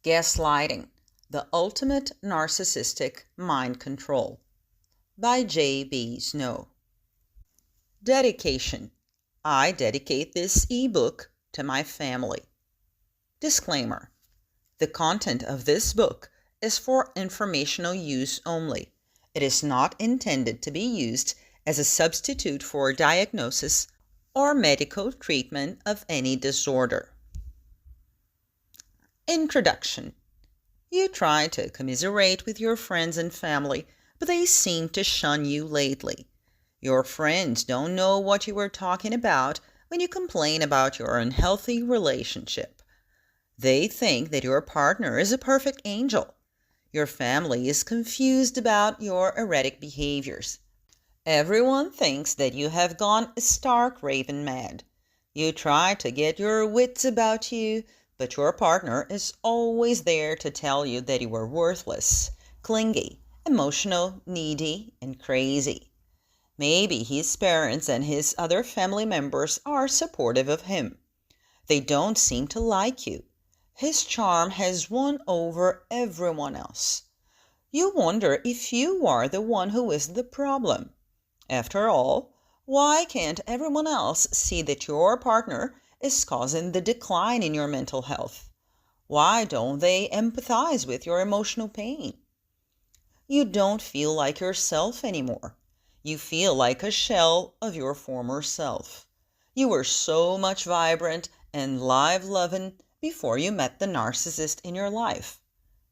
Gaslighting, the Ultimate Narcissistic Mind Control by J.B. Snow. Dedication. I dedicate this ebook to my family. Disclaimer. The content of this book is for informational use only. It is not intended to be used as a substitute for diagnosis or medical treatment of any disorder. Introduction. You try to commiserate with your friends and family, but they seem to shun you lately. Your friends don't know what you were talking about when you complain about your unhealthy relationship. They think that your partner is a perfect angel. Your family is confused about your erratic behaviors. Everyone thinks that you have gone stark raving mad. You try to get your wits about you, but your partner is always there to tell you that you are worthless, clingy, emotional, needy, and crazy. Maybe his parents and his other family members are supportive of him. They don't seem to like you. His charm has won over everyone else. You wonder if you are the one who is the problem. After all, why can't everyone else see that your partner is causing the decline in your mental health? Why don't they empathize with your emotional pain? You don't feel like yourself anymore. You feel like a shell of your former self. You were so much vibrant and life-loving before you met the narcissist in your life.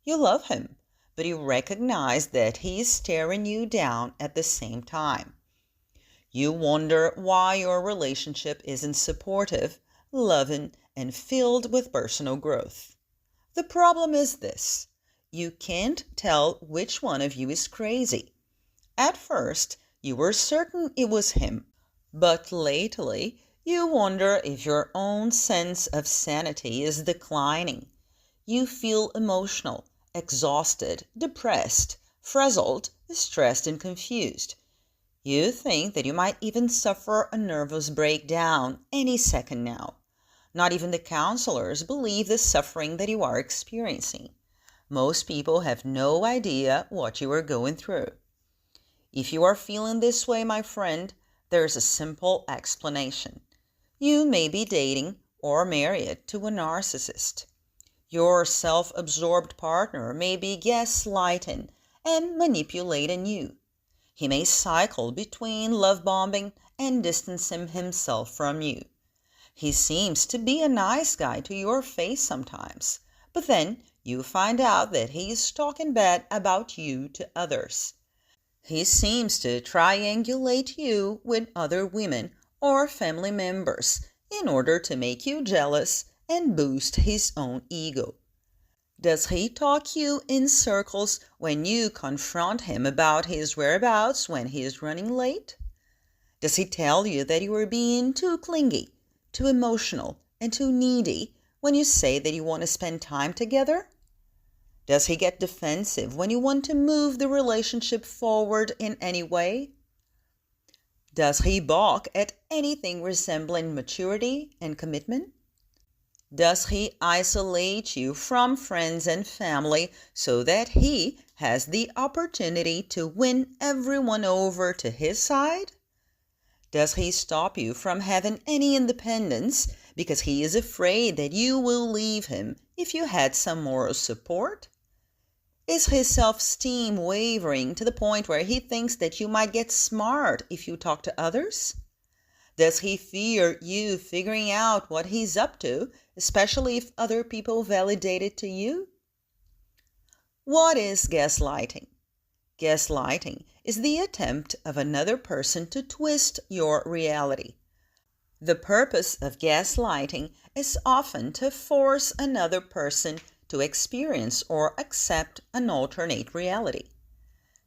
You love him, but you recognize that he is staring you down at the same time. You wonder why your relationship isn't supportive, loving, and filled with personal growth. The problem is this: you can't tell which one of you is crazy. At first, you were certain it was him, but lately you wonder if your own sense of sanity is declining. You feel emotional, exhausted, depressed, frazzled, stressed, and confused. You think that you might even suffer a nervous breakdown any second now. Not even the counselors believe the suffering that you are experiencing. Most people have no idea what you are going through. If you are feeling this way, my friend, there's a simple explanation. You may be dating or married to a narcissist. Your self-absorbed partner may be gaslighting and manipulating you. He may cycle between love bombing and distancing himself from you. He seems to be a nice guy to your face sometimes, but then you find out that he is talking bad about you to others. He seems to triangulate you with other women or family members in order to make you jealous and boost his own ego. Does he talk you in circles when you confront him about his whereabouts when he is running late? Does he tell you that you are being too clingy, too emotional, and too needy when you say that you want to spend time together? Does he get defensive when you want to move the relationship forward in any way? Does he balk at anything resembling maturity and commitment? Does he isolate you from friends and family so that he has the opportunity to win everyone over to his side? Does he stop you from having any independence because he is afraid that you will leave him if you had some moral support? Is his self-esteem wavering to the point where he thinks that you might get smart if you talk to others? Does he fear you figuring out what he's up to, especially if other people validate it to you? What is gaslighting? Gaslighting is the attempt of another person to twist your reality. The purpose of gaslighting is often to force another person to experience or accept an alternate reality.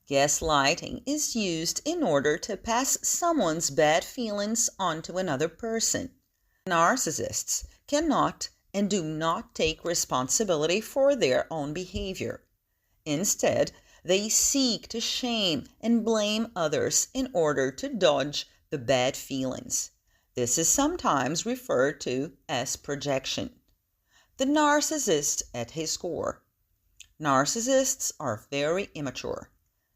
Gaslighting is used in order to pass someone's bad feelings onto another person. Narcissists cannot and do not take responsibility for their own behavior. Instead, they seek to shame and blame others in order to dodge the bad feelings. This is sometimes referred to as projection. The narcissist at his core. Narcissists are very immature.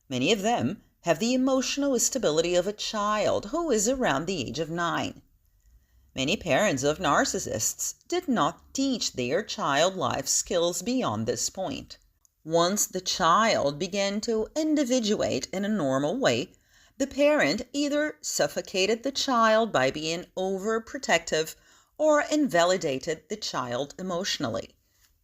Many of them have the emotional stability of a child who is around the age of 9. Many parents of narcissists did not teach their child life skills beyond this point. Once the child began to individuate in a normal way, the parent either suffocated the child by being overprotective or invalidated the child emotionally.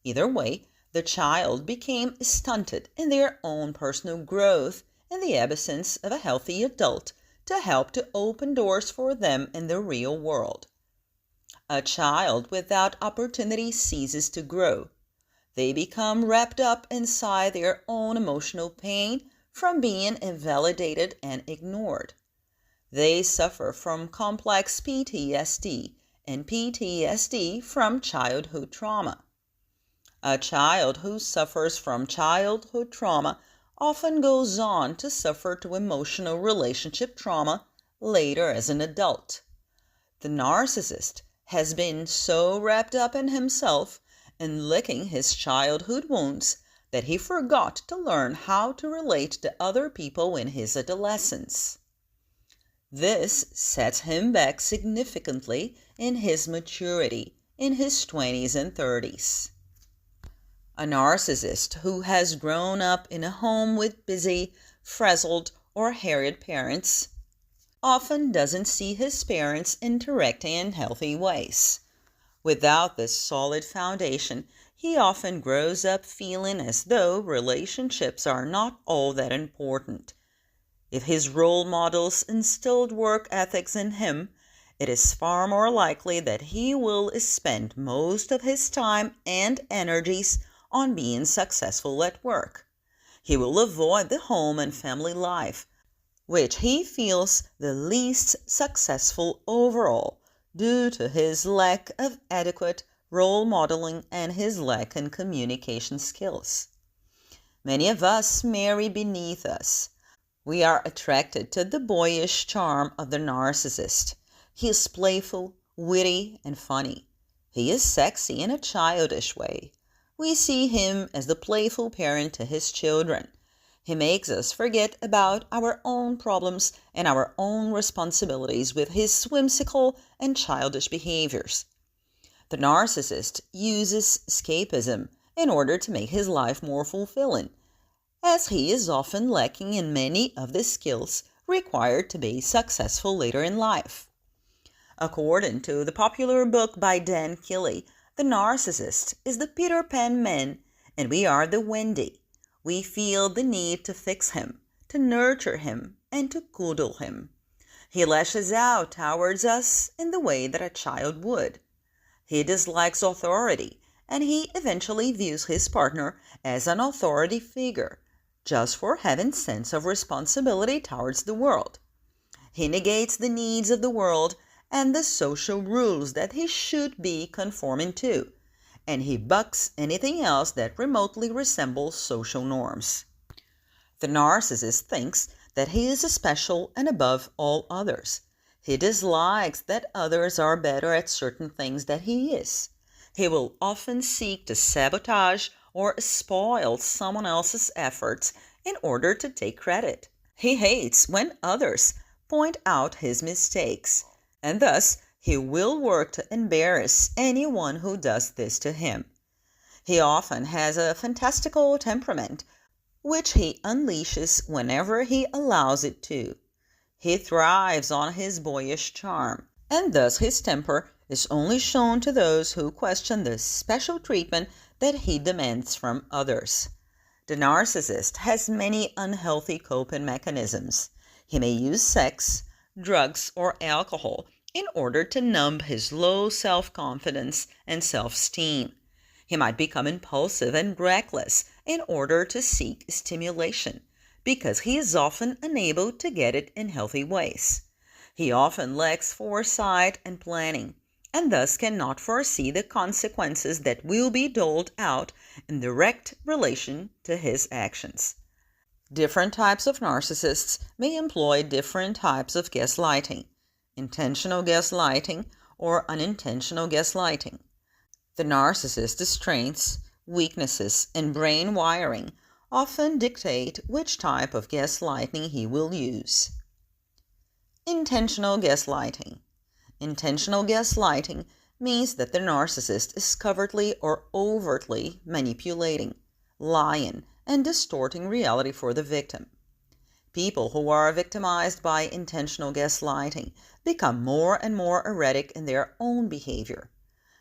Either way, the child became stunted in their own personal growth in the absence of a healthy adult to help to open doors for them in the real world. A child without opportunity ceases to grow. They become wrapped up inside their own emotional pain from being invalidated and ignored. They suffer from complex PTSD and PTSD from childhood trauma. A child who suffers from childhood trauma often goes on to suffer to emotional relationship trauma later as an adult. The narcissist has been so wrapped up in himself and licking his childhood wounds that he forgot to learn how to relate to other people in his adolescence. This sets him back significantly in his maturity in his 20s and 30s. A narcissist who has grown up in a home with busy, frazzled, or harried parents often doesn't see his parents interacting in healthy ways. Without this solid foundation, he often grows up feeling as though relationships are not all that important. If his role models instilled work ethics in him, it is far more likely that he will spend most of his time and energies on being successful at work. He will avoid the home and family life, which he feels the least successful overall due to his lack of adequate role modeling and his lack in communication skills. Many of us marry beneath us. We are attracted to the boyish charm of the narcissist. He is playful, witty, and funny. He is sexy in a childish way. We see him as the playful parent to his children. He makes us forget about our own problems and our own responsibilities with his whimsical and childish behaviors. The narcissist uses escapism in order to make his life more fulfilling, as he is often lacking in many of the skills required to be successful later in life. According to the popular book by Dan Kelly, the narcissist is the Peter Pan man, and we are the Wendy. We feel the need to fix him, to nurture him, and to coddle him. He lashes out towards us in the way that a child would. He dislikes authority, and he eventually views his partner as an authority figure, just for having sense of responsibility towards the world. He negates the needs of the world and the social rules that he should be conforming to, and he bucks anything else that remotely resembles social norms. The narcissist thinks that he is special and above all others. He dislikes that others are better at certain things than he is. He will often seek to sabotage or spoil someone else's efforts in order to take credit. He hates when others point out his mistakes, and thus he will work to embarrass anyone who does this to him. He often has a fantastical temperament, which he unleashes whenever he allows it to. He thrives on his boyish charm, and thus his temper is only shown to those who question the special treatment that he demands from others. The narcissist has many unhealthy coping mechanisms. He may use sex, drugs, or alcohol in order to numb his low self-confidence and self-esteem. He might become impulsive and reckless in order to seek stimulation, because he is often unable to get it in healthy ways. He often lacks foresight and planning, and thus cannot foresee the consequences that will be doled out in direct relation to his actions. Different types of narcissists may employ different types of gaslighting: intentional gaslighting or unintentional gaslighting. The narcissist's strengths, weaknesses, and brain wiring often dictate which type of gaslighting he will use. Intentional gaslighting. Intentional gaslighting means that the narcissist is covertly or overtly manipulating, lying, and distorting reality for the victim. People who are victimized by intentional gaslighting become more and more erratic in their own behavior.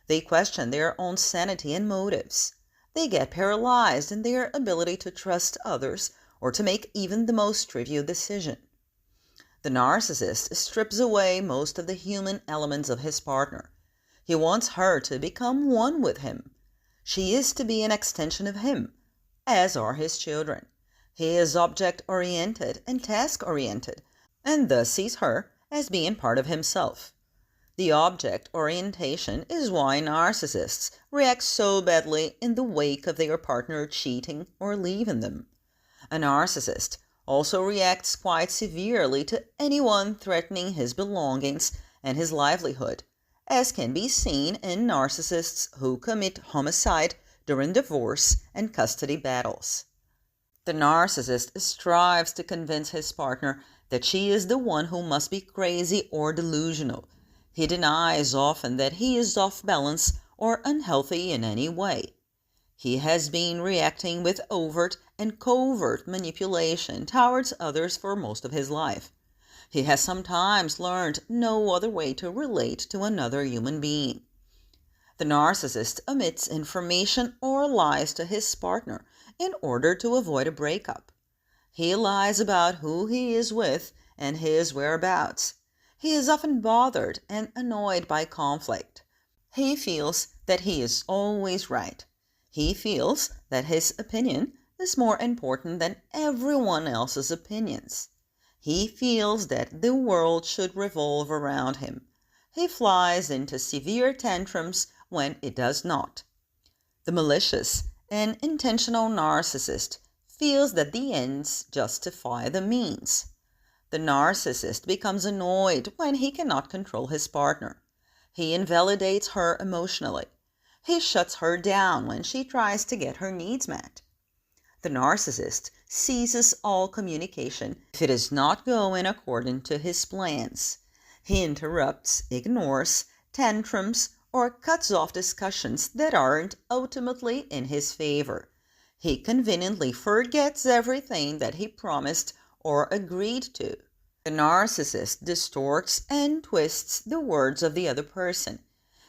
They question their own sanity and motives. They get paralyzed in their ability to trust others or to make even the most trivial decision. The narcissist strips away most of the human elements of his partner. He wants her to become one with him. She is to be an extension of him, as are his children. He is object-oriented and task-oriented, and thus sees her as being part of himself. The object orientation is why narcissists react so badly in the wake of their partner cheating or leaving them. A narcissist also reacts quite severely to anyone threatening his belongings and his livelihood, as can be seen in narcissists who commit homicide during divorce and custody battles. The narcissist strives to convince his partner that she is the one who must be crazy or delusional. He denies often that he is off balance or unhealthy in any way. He has been reacting with overt and covert manipulation towards others for most of his life. He has sometimes learned no other way to relate to another human being. The narcissist omits information or lies to his partner in order to avoid a breakup. He lies about who he is with and his whereabouts. He is often bothered and annoyed by conflict. He feels that he is always right. He feels that his opinion is more important than everyone else's opinions. He feels that the world should revolve around him. He flies into severe tantrums when it does not. The malicious and intentional narcissist feels that the ends justify the means. The narcissist becomes annoyed when he cannot control his partner. He invalidates her emotionally. He shuts her down when she tries to get her needs met. The narcissist ceases all communication if it is not going according to his plans. He interrupts, ignores, tantrums, or cuts off discussions that aren't ultimately in his favor. He conveniently forgets everything that he promised or agreed to. The narcissist distorts and twists the words of the other person.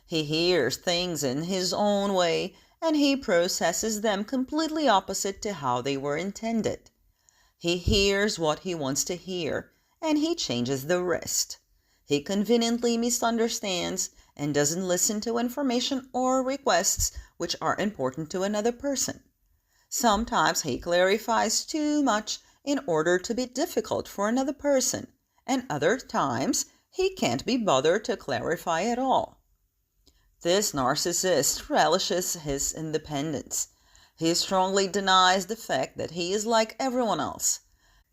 He hears things in his own way, and he processes them completely opposite to how they were intended. He hears what he wants to hear, and he changes the rest. He conveniently misunderstands and doesn't listen to information or requests which are important to another person. Sometimes he clarifies too much in order to be difficult for another person, and other times he can't be bothered to clarify at all. This narcissist relishes his independence. He strongly denies the fact that he is like everyone else.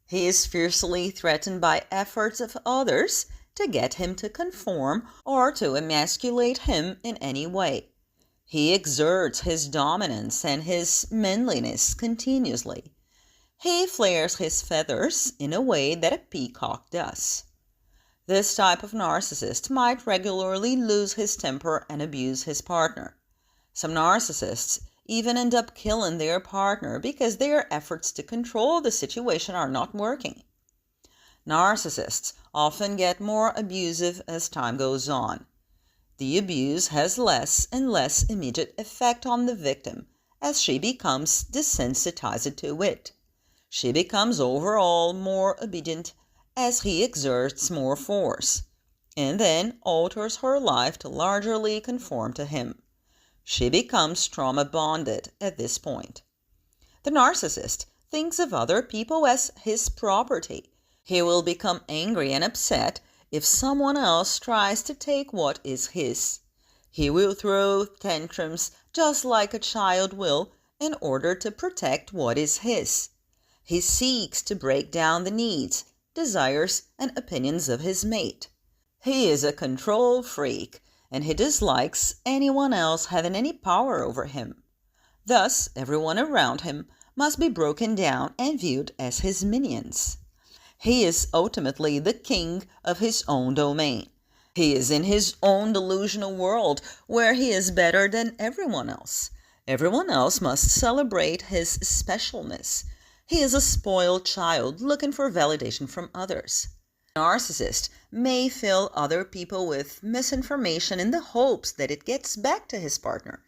He is fiercely threatened by efforts of others to get him to conform or to emasculate him in any way. He exerts his dominance and his manliness continuously. He flares his feathers in a way that a peacock does. This type of narcissist might regularly lose his temper and abuse his partner. Some narcissists even end up killing their partner because their efforts to control the situation are not working. Narcissists often get more abusive as time goes on. The abuse has less and less immediate effect on the victim as she becomes desensitized to it. She becomes overall more obedient as he exerts more force, and then alters her life to largely conform to him. She becomes trauma-bonded at this point. The narcissist thinks of other people as his property. He will become angry and upset if someone else tries to take what is his. He will throw tantrums just like a child will in order to protect what is his. He seeks to break down the needs, desires, and opinions of his mate. He is a control freak, and he dislikes anyone else having any power over him. Thus, everyone around him must be broken down and viewed as his minions. He is ultimately the king of his own domain. He is in his own delusional world where he is better than everyone else. Everyone else must celebrate his specialness. He is a spoiled child looking for validation from others. A narcissist may fill other people with misinformation in the hopes that it gets back to his partner.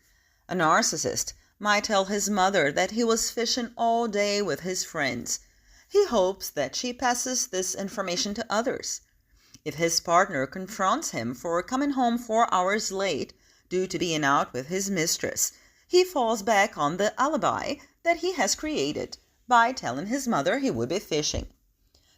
A narcissist might tell his mother that he was fishing all day with his friends. He hopes that she passes this information to others. If his partner confronts him for coming home 4 hours late due to being out with his mistress, he falls back on the alibi that he has created by telling his mother he would be fishing.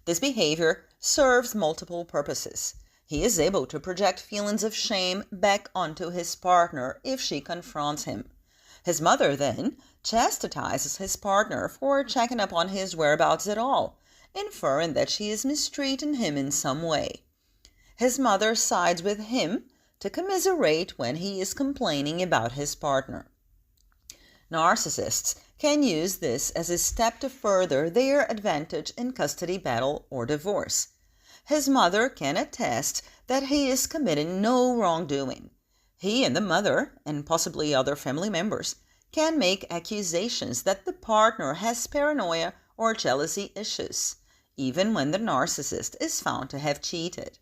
This behavior serves multiple purposes. He is able to project feelings of shame back onto his partner if she confronts him. His mother then chastises his partner for checking up on his whereabouts at all, inferring that she is mistreating him in some way. His mother sides with him to commiserate when he is complaining about his partner. Narcissists can use this as a step to further their advantage in custody battle or divorce. His mother can attest that he is committing no wrongdoing. He and the mother, and possibly other family members, can make accusations that the partner has paranoia or jealousy issues, even when the narcissist is found to have cheated.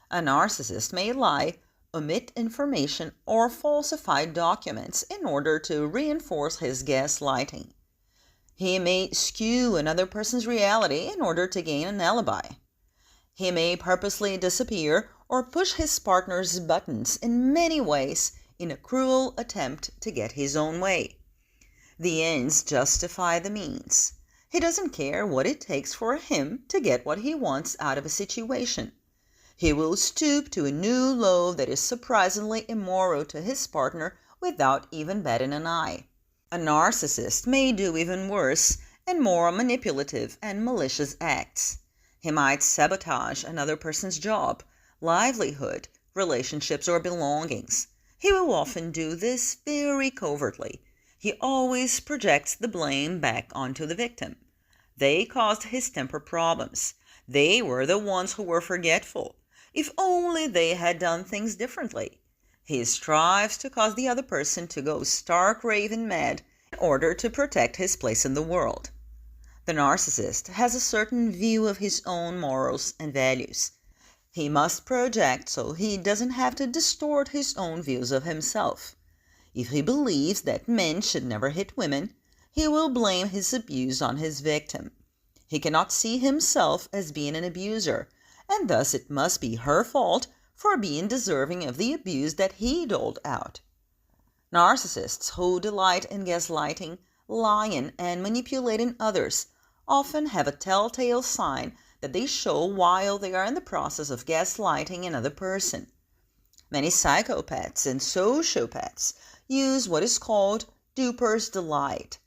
A narcissist may lie, omit information, or falsify documents in order to reinforce his gaslighting. He may skew another person's reality in order to gain an alibi. He may purposely disappear or push his partner's buttons in many ways in a cruel attempt to get his own way. The ends justify the means. He doesn't care what it takes for him to get what he wants out of a situation. He will stoop to a new low that is surprisingly immoral to his partner without even batting an eye. A narcissist may do even worse and more manipulative and malicious acts. He might sabotage another person's job, livelihood, relationships, or belongings. He will often do this very covertly. He always projects the blame back onto the victim. They caused his temper problems. They were the ones who were forgetful. If only they had done things differently. He strives to cause the other person to go stark raving mad in order to protect his place in the world. The narcissist has a certain view of his own morals and values. He must project so he doesn't have to distort his own views of himself. If he believes that men should never hit women, he will blame his abuse on his victim. He cannot see himself as being an abuser, and thus it must be her fault for being deserving of the abuse that he doled out. Narcissists who delight in gaslighting, lying, and manipulating others often have a telltale sign that they show while they are in the process of gaslighting another person. Many psychopaths and sociopaths use what is called duper's delight,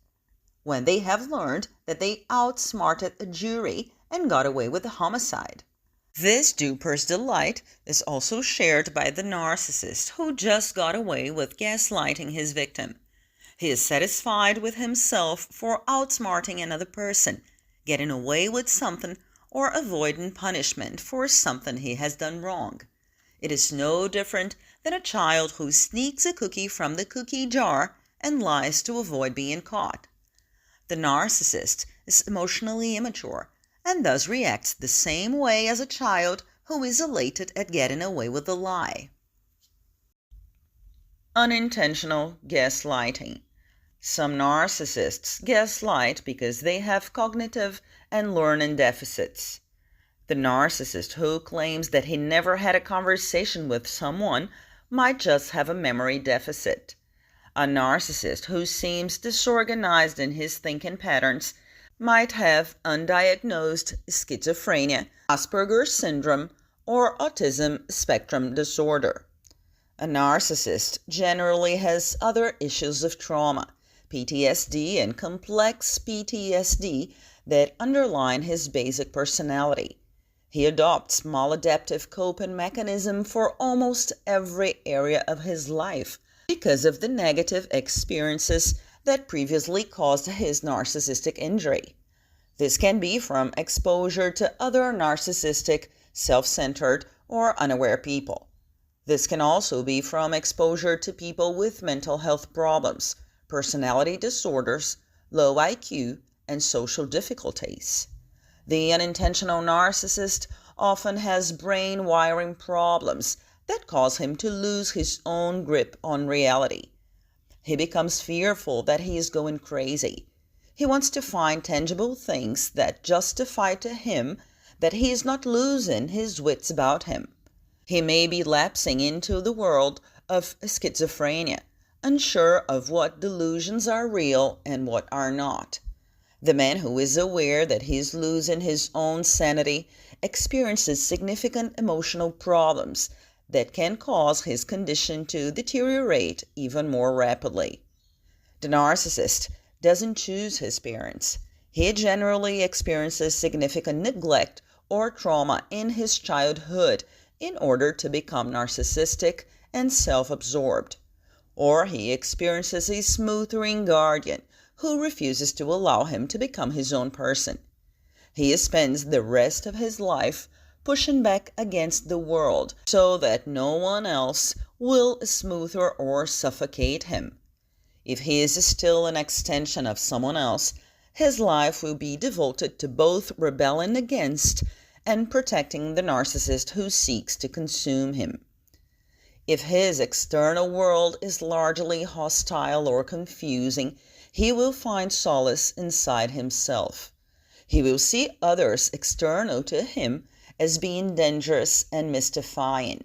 when they have learned that they outsmarted a jury and got away with the homicide. This duper's delight is also shared by the narcissist who just got away with gaslighting his victim. He is satisfied with himself for outsmarting another person, getting away with something, or avoiding punishment for something he has done wrong. It is no different than a child who sneaks a cookie from the cookie jar and lies to avoid being caught. The narcissist is emotionally immature and thus reacts the same way as a child who is elated at getting away with a lie. Unintentional gaslighting. Some narcissists gaslight because they have cognitive and learning deficits. The narcissist who claims that he never had a conversation with someone might just have a memory deficit. A narcissist who seems disorganized in his thinking patterns might have undiagnosed schizophrenia, Asperger's syndrome, or autism spectrum disorder. A narcissist generally has other issues of trauma, PTSD and complex PTSD, that underline his basic personality. He adopts maladaptive coping mechanism for almost every area of his life because of the negative experiences that previously caused his narcissistic injury. This can be from exposure to other narcissistic, self-centered, or unaware people. This can also be from exposure to people with mental health problems, personality disorders, low IQ, and social difficulties. The unintentional narcissist often has brain wiring problems that cause him to lose his own grip on reality. He becomes fearful that he is going crazy. He wants to find tangible things that justify to him that he is not losing his wits about him. He may be lapsing into the world of schizophrenia, unsure of what delusions are real and what are not. The man who is aware that he is losing his own sanity experiences significant emotional problems that can cause his condition to deteriorate even more rapidly. The narcissist doesn't choose his parents. He generally experiences significant neglect or trauma in his childhood in order to become narcissistic and self-absorbed. Or he experiences a smoothering guardian who refuses to allow him to become his own person. He spends the rest of his life pushing back against the world so that no one else will smother or suffocate him. If he is still an extension of someone else, his life will be devoted to both rebelling against and protecting the narcissist who seeks to consume him. If his external world is largely hostile or confusing, he will find solace inside himself. He will see others external to him as being dangerous and mystifying.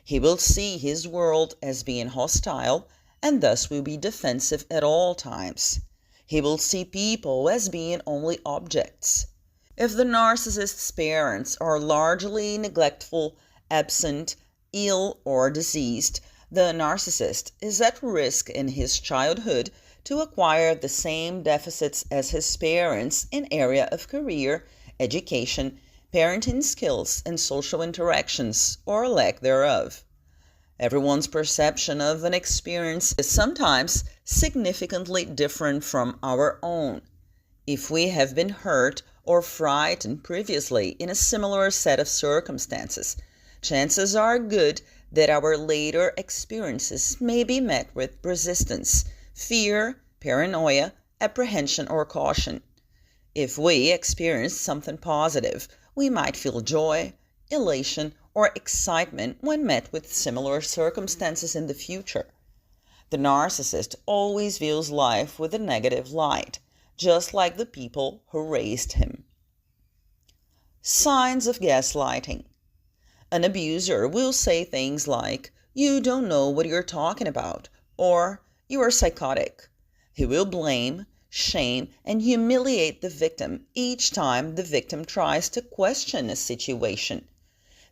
He will see his world as being hostile and thus will be defensive at all times. He will see people as being only objects. If the narcissist's parents are largely neglectful, absent, ill, or deceased, the narcissist is at risk in his childhood to acquire the same deficits as his parents in area of career, education, parenting skills, and social interactions, or lack thereof. Everyone's perception of an experience is sometimes significantly different from our own. If we have been hurt or frightened previously in a similar set of circumstances, chances are good that our later experiences may be met with resistance, fear, paranoia, apprehension, or caution. If we experience something positive, we might feel joy, elation, or excitement when met with similar circumstances in the future. The narcissist always views life with a negative light, just like the people who raised him. Signs of gaslighting. An abuser will say things like, "You don't know what you're talking about," or "You are psychotic." He will blame, shame, and humiliate the victim each time the victim tries to question a situation.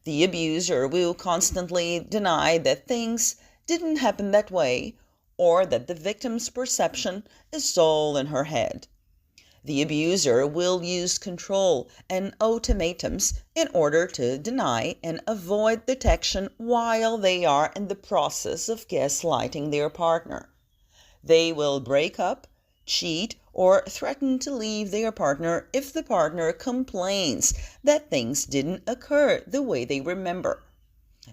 The abuser will constantly deny that things didn't happen that way or that the victim's perception is all in her head. The abuser will use control and ultimatums in order to deny and avoid detection while they are in the process of gaslighting their partner. They will break up, cheat, or threaten to leave their partner if the partner complains that things didn't occur the way they remember.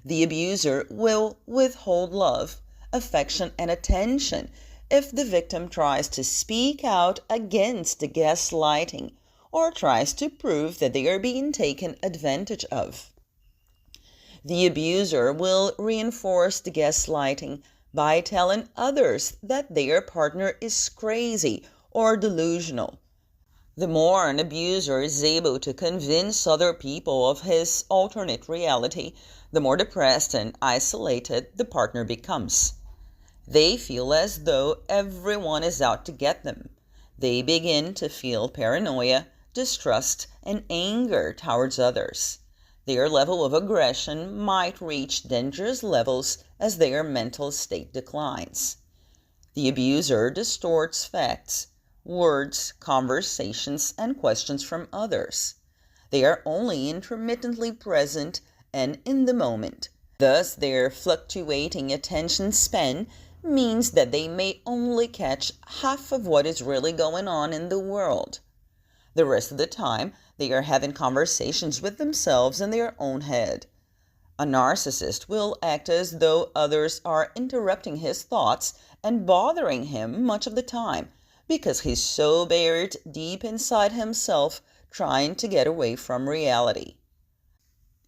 The abuser will withhold love, affection, and attention if the victim tries to speak out against the gaslighting or tries to prove that they are being taken advantage of. The abuser will reinforce the gaslighting by telling others that their partner is crazy or delusional. The more an abuser is able to convince other people of his alternate reality, the more depressed and isolated the partner becomes. They feel as though everyone is out to get them. They begin to feel paranoia, distrust, and anger towards others. Their level of aggression might reach dangerous levels as their mental state declines. The abuser distorts facts, words, conversations, and questions from others. They are only intermittently present and in the moment. Thus, their fluctuating attention span means that they may only catch half of what is really going on in the world. The rest of the time, they are having conversations with themselves in their own head. A narcissist will act as though others are interrupting his thoughts and bothering him much of the time because he's so buried deep inside himself trying to get away from reality.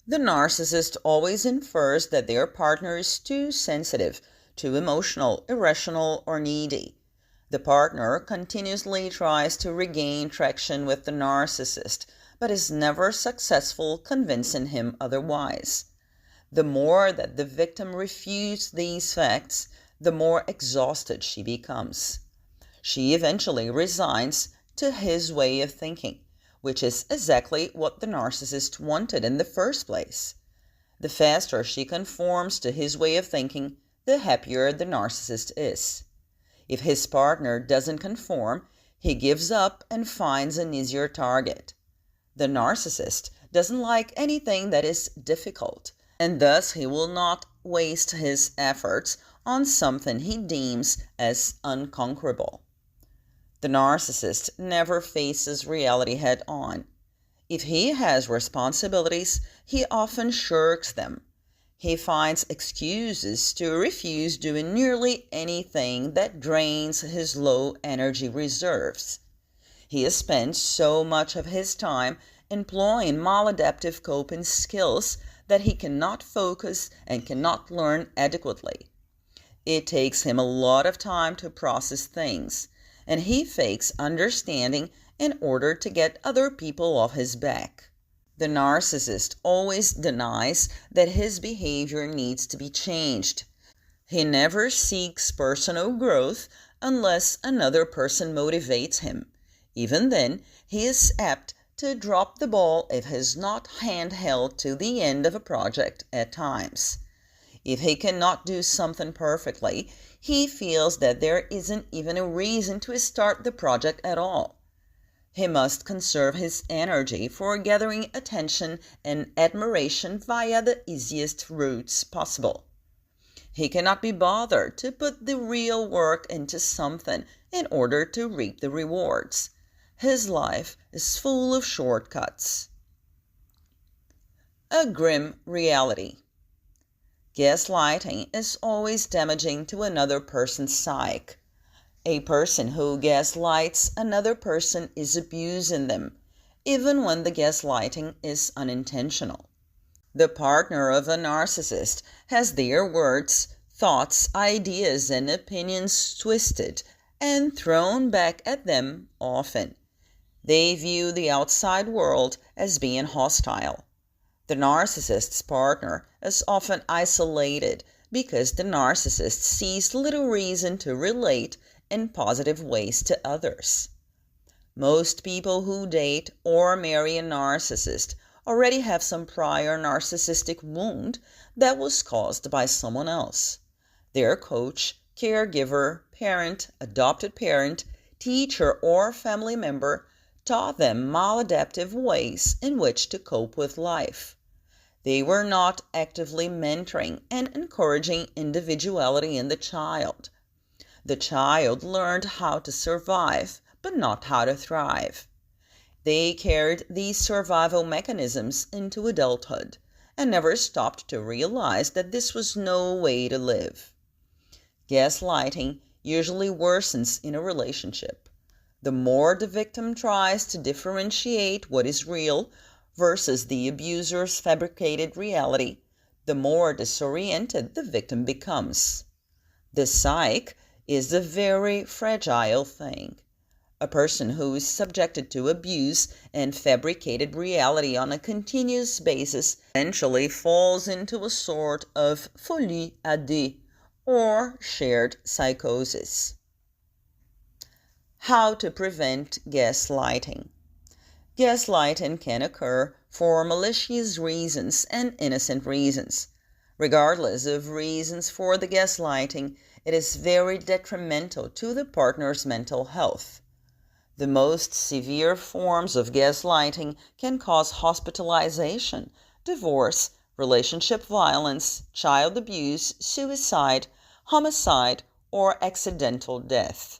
The narcissist always infers that their partner is too sensitive, too emotional, irrational, or needy. The partner continuously tries to regain traction with the narcissist, but is never successful convincing him otherwise. The more that the victim refutes these facts, the more exhausted she becomes. She eventually resigns to his way of thinking, which is exactly what the narcissist wanted in the first place. The faster she conforms to his way of thinking, the happier the narcissist is. If his partner doesn't conform, he gives up and finds an easier target. The narcissist doesn't like anything that is difficult, and thus he will not waste his efforts on something he deems as unconquerable. The narcissist never faces reality head on. If he has responsibilities, he often shirks them. He finds excuses to refuse doing nearly anything that drains his low energy reserves. He spends so much of his time employing maladaptive coping skills that he cannot focus and cannot learn adequately. It takes him a lot of time to process things, and he fakes understanding in order to get other people off his back. The narcissist always denies that his behavior needs to be changed. He never seeks personal growth unless another person motivates him. Even then, he is apt to drop the ball if he is not handheld to the end of a project at times. If he cannot do something perfectly, he feels that there isn't even a reason to start the project at all. He must conserve his energy for gathering attention and admiration via the easiest routes possible. He cannot be bothered to put the real work into something in order to reap the rewards. His life is full of shortcuts. A grim reality. Gaslighting is always damaging to another person's psyche. A person who gaslights another person is abusing them, even when the gaslighting is unintentional. The partner of a narcissist has their words, thoughts, ideas, and opinions twisted and thrown back at them often. They view the outside world as being hostile. The narcissist's partner is often isolated because the narcissist sees little reason to relate in positive ways to others. Most people who date or marry a narcissist already have some prior narcissistic wound that was caused by someone else. Their coach, caregiver, parent, adopted parent, teacher, or family member taught them maladaptive ways in which to cope with life. They were not actively mentoring and encouraging individuality in the child. The child learned how to survive, but not how to thrive. They carried these survival mechanisms into adulthood and never stopped to realize that this was no way to live. Gaslighting usually worsens in a relationship. The more the victim tries to differentiate what is real versus the abuser's fabricated reality, the more disoriented the victim becomes. The psyche is a very fragile thing. A person who is subjected to abuse and fabricated reality on a continuous basis eventually falls into a sort of folie à deux, or shared psychosis. How to prevent gaslighting. Gaslighting can occur for malicious reasons and innocent reasons. Regardless of reasons for the gaslighting, it is very detrimental to the partner's mental health. The most severe forms of gaslighting can cause hospitalization, divorce, relationship violence, child abuse, suicide, homicide, or accidental death.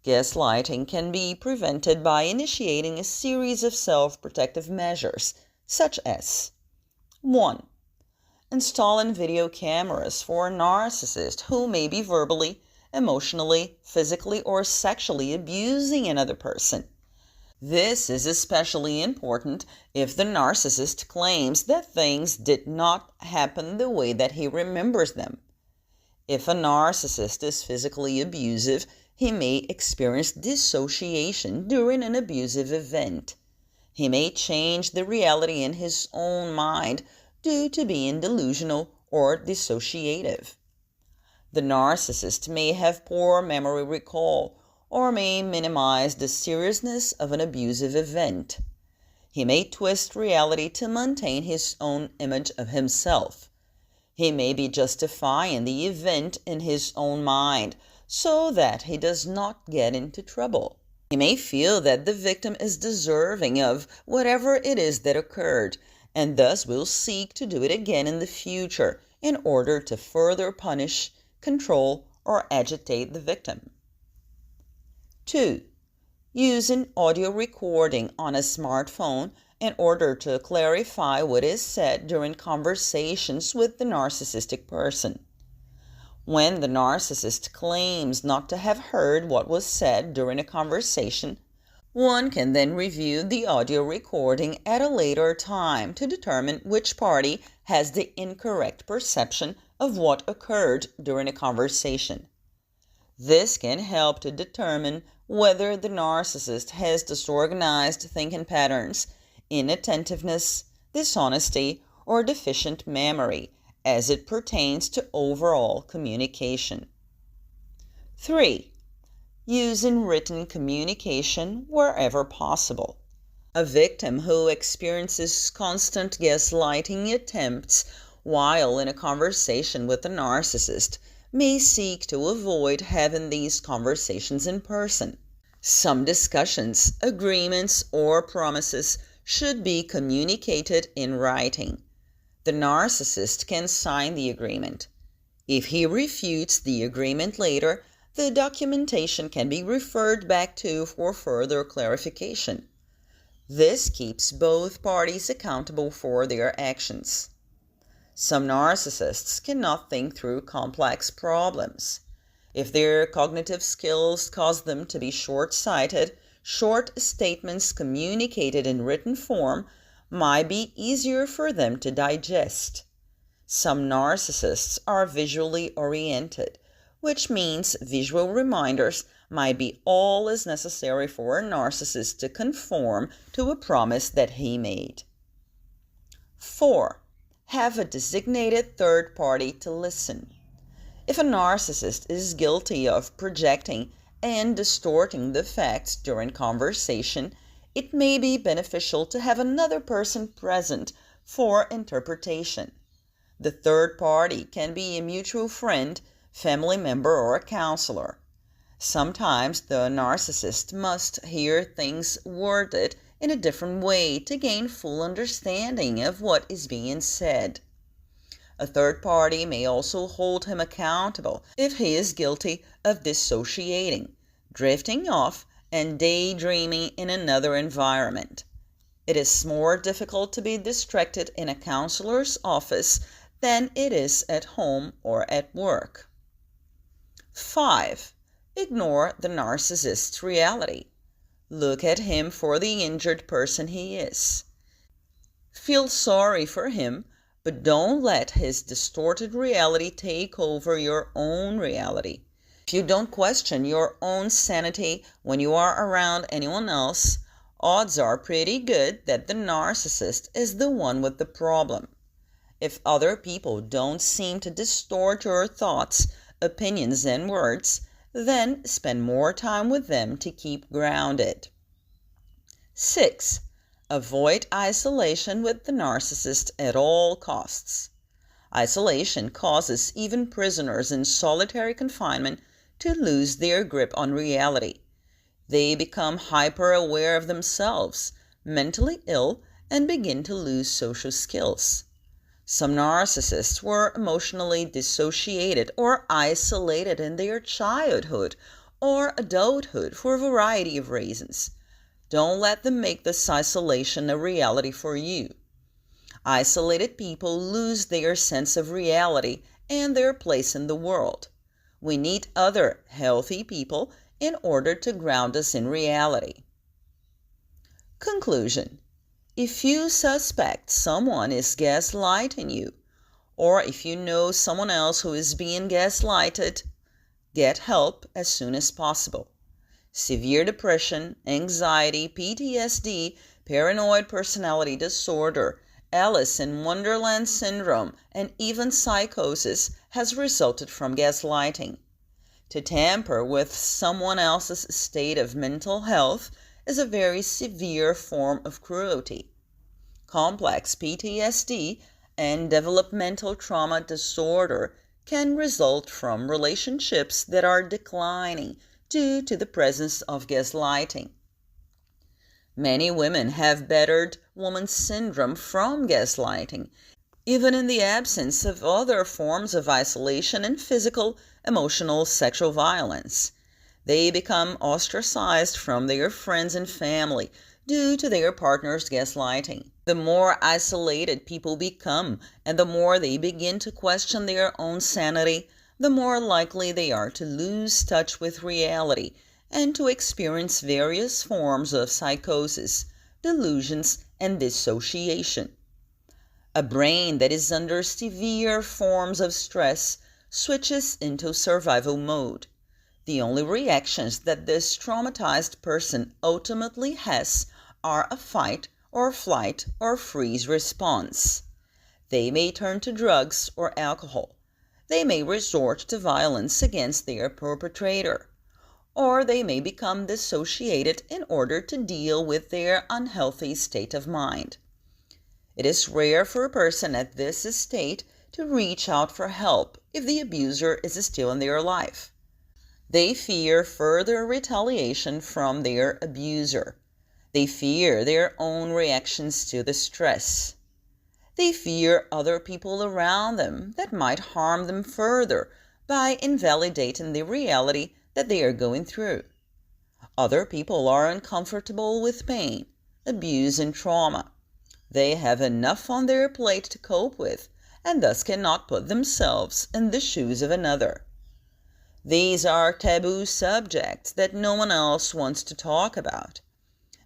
Gaslighting can be prevented by initiating a series of self-protective measures, such as 1. Installing video cameras for a narcissist who may be verbally, emotionally, physically, or sexually abusing another person. This is especially important if the narcissist claims that things did not happen the way that he remembers them. If a narcissist is physically abusive, he may experience dissociation during an abusive event. He may change the reality in his own mind due to being delusional or dissociative. The narcissist may have poor memory recall or may minimize the seriousness of an abusive event. He may twist reality to maintain his own image of himself. He may be justifying the event in his own mind so that he does not get into trouble. He may feel that the victim is deserving of whatever it is that occurred, and thus will seek to do it again in the future in order to further punish, control, or agitate the victim. 2. Using audio recording on a smartphone in order to clarify what is said during conversations with the narcissistic person. When the narcissist claims not to have heard what was said during a conversation, one can then review the audio recording at a later time to determine which party has the incorrect perception of what occurred during a conversation. This can help to determine whether the narcissist has disorganized thinking patterns, inattentiveness, dishonesty, or deficient memory as it pertains to overall communication. 3. Using written communication wherever possible. A victim who experiences constant gaslighting attempts while in a conversation with a narcissist may seek to avoid having these conversations in person. Some discussions, agreements, or promises should be communicated in writing. The narcissist can sign the agreement. If he refutes the agreement later, the documentation can be referred back to for further clarification. This keeps both parties accountable for their actions. Some narcissists cannot think through complex problems. If their cognitive skills cause them to be short-sighted, short statements communicated in written form might be easier for them to digest. Some narcissists are visually oriented, which means visual reminders might be all as necessary for a narcissist to conform to a promise that he made. 4. Have a designated third party to listen. If a narcissist is guilty of projecting and distorting the facts during conversation, it may be beneficial to have another person present for interpretation. The third party can be a mutual friend, family member, or a counselor. Sometimes the narcissist must hear things worded in a different way to gain full understanding of what is being said. A third party may also hold him accountable if he is guilty of dissociating, drifting off, and daydreaming in another environment. It is more difficult to be distracted in a counselor's office than it is at home or at work. 5. Ignore the narcissist's reality. Look at him for the injured person he is. Feel sorry for him, but don't let his distorted reality take over your own reality. If you don't question your own sanity when you are around anyone else, odds are pretty good that the narcissist is the one with the problem. If other people don't seem to distort your thoughts, opinions, and words, then spend more time with them to keep grounded. 6. Avoid isolation with the narcissist at all costs. Isolation causes even prisoners in solitary confinement to lose their grip on reality. They become hyper-aware of themselves, mentally ill, and begin to lose social skills. Some narcissists were emotionally dissociated or isolated in their childhood or adulthood for a variety of reasons. Don't let them make this isolation a reality for you. Isolated people lose their sense of reality and their place in the world. We need other healthy people in order to ground us in reality. Conclusion. If you suspect someone is gaslighting you, or if you know someone else who is being gaslighted, get help as soon as possible. Severe depression, anxiety, PTSD, paranoid personality disorder, Alice in Wonderland syndrome, and even psychosis has resulted from gaslighting. To tamper with someone else's state of mental health is a very severe form of cruelty. Complex PTSD and developmental trauma disorder can result from relationships that are declining due to the presence of gaslighting. Many women have battered woman syndrome from gaslighting, even in the absence of other forms of isolation and physical, emotional, sexual violence. They become ostracized from their friends and family due to their partner's gaslighting. The more isolated people become and the more they begin to question their own sanity, the more likely they are to lose touch with reality and to experience various forms of psychosis, delusions, and dissociation. A brain that is under severe forms of stress switches into survival mode. The only reactions that this traumatized person ultimately has are a fight or flight or freeze response. They may turn to drugs or alcohol. They may resort to violence against their perpetrator. Or they may become dissociated in order to deal with their unhealthy state of mind. It is rare for a person at this state to reach out for help if the abuser is still in their life. They fear further retaliation from their abuser. They fear their own reactions to the stress. They fear other people around them that might harm them further by invalidating the reality that they are going through. Other people are uncomfortable with pain, abuse, and trauma. They have enough on their plate to cope with and thus cannot put themselves in the shoes of another. These are taboo subjects that no one else wants to talk about.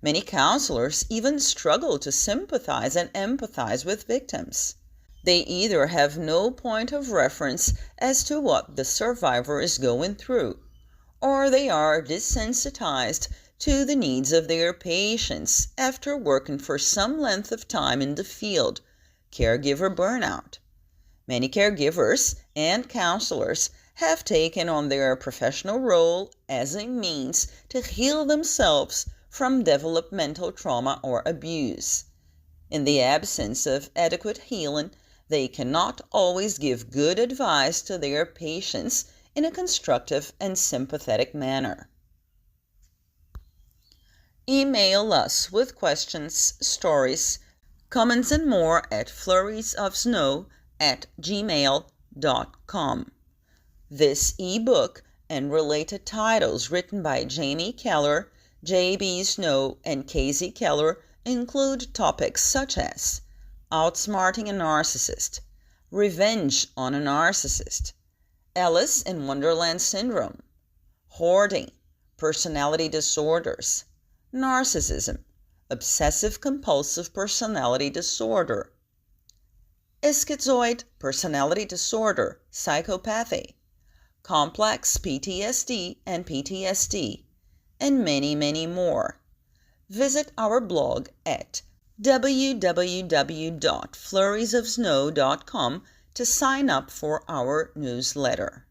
Many counselors even struggle to sympathize and empathize with victims. They either have no point of reference as to what the survivor is going through, or they are desensitized to the needs of their patients after working for some length of time in the field, caregiver burnout. Many caregivers and counselors have taken on their professional role as a means to heal themselves from developmental trauma or abuse. In the absence of adequate healing, they cannot always give good advice to their patients in a constructive and sympathetic manner. Email us with questions, stories, comments, and more at flurriesofsnow@gmail.com. This ebook and related titles written by Jamie Keller, J.B. Snow, and Casey Keller include topics such as outsmarting a narcissist, revenge on a narcissist, Alice in Wonderland syndrome, hoarding, personality disorders, narcissism, obsessive-compulsive personality disorder, schizoid personality disorder, psychopathy, complex PTSD and PTSD, and many, many more. Visit our blog at www.flurriesofsnow.com to sign up for our newsletter.